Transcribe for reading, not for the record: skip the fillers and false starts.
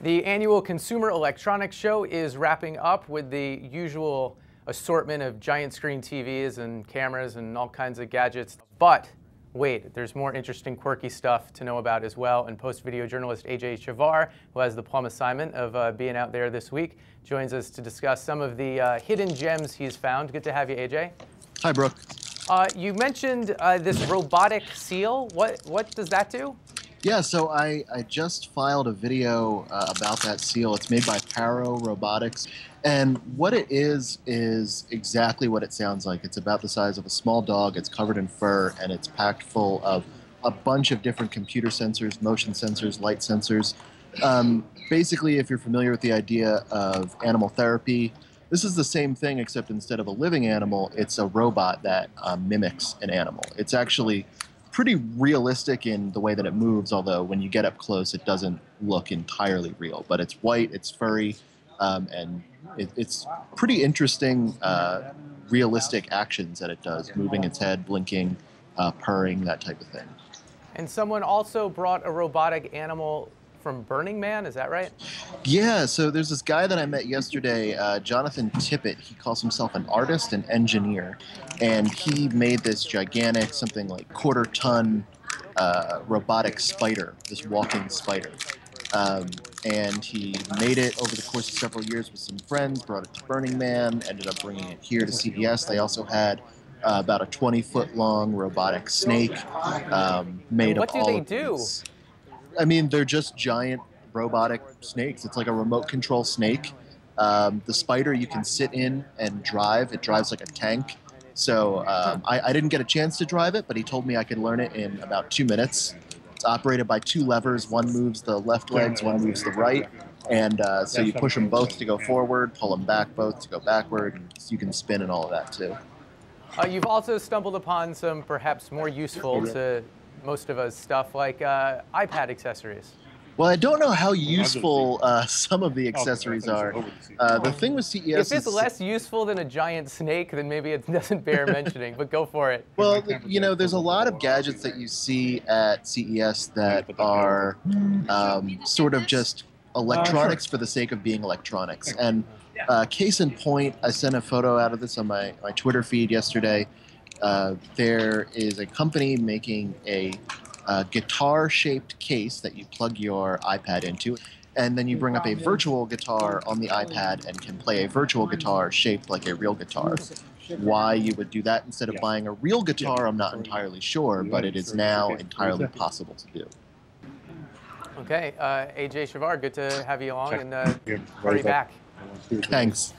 The annual Consumer Electronics Show is wrapping up with the usual assortment of giant screen TVs and cameras and all kinds of gadgets. But wait, there's more interesting, quirky stuff to know about as well. And post-video journalist AJ Chavar, who has the plum assignment of being out there this week, joins us to discuss some of the hidden gems he's found. Good to have you, AJ. Hi, Brooke. You mentioned this robotic seal. What does that do? Yeah, so I just filed a video about that seal. It's made by Paro Robotics. And what it is exactly what it sounds like. It's about the size of a small dog. It's covered in fur, and it's packed full of a bunch of different computer sensors, motion sensors, light sensors. Basically, if you're familiar with the idea of animal therapy, this is the same thing, except instead of a living animal, it's a robot that mimics an animal. It's actually pretty realistic in the way that it moves, although when you get up close, it doesn't look entirely real. But it's white, it's furry, and it's pretty interesting, realistic actions that it does, moving its head, blinking, purring, that type of thing. And someone also brought a robotic animal from Burning Man, is that right? Yeah, so there's this guy that I met yesterday, Jonathan Tippett. He calls himself an artist and engineer, and he made this gigantic, something like quarter-ton robotic spider, this walking spider. And he made it over the course of several years with some friends, brought it to Burning Man, ended up bringing it here to CES. They also had about a 20-foot-long robotic snake made of all of these. What do they do? I mean, they're just giant robotic snakes. It's like a remote control snake. The spider you can sit in and drive. It drives like a tank. So I didn't get a chance to drive it, but he told me I could learn it in about 2 minutes. It's operated by two levers. One moves the left legs, one moves the right. And so you push them both to go forward, pull them back both to go backward. And you can spin and all of that too. You've also stumbled upon some perhaps more useful to most of us stuff like iPad accessories. Well, I don't know how useful some of the accessories are. The thing with CES if it's less useful than a giant snake, then maybe it doesn't bear mentioning, but go for it. Well, you know, there's a lot of gadgets that you see at CES that are sort of just electronics for the sake of being electronics. And case in point, I sent a photo out of this on my Twitter feed yesterday. There is a company making a guitar-shaped case that you plug your iPad into, and then you bring up a virtual guitar on the iPad and can play a virtual guitar shaped like a real guitar. Why you would do that instead of buying a real guitar, I'm not entirely sure, but it is now entirely possible to do. Okay, AJ Chavar, good to have you along, and hurry back. Thanks.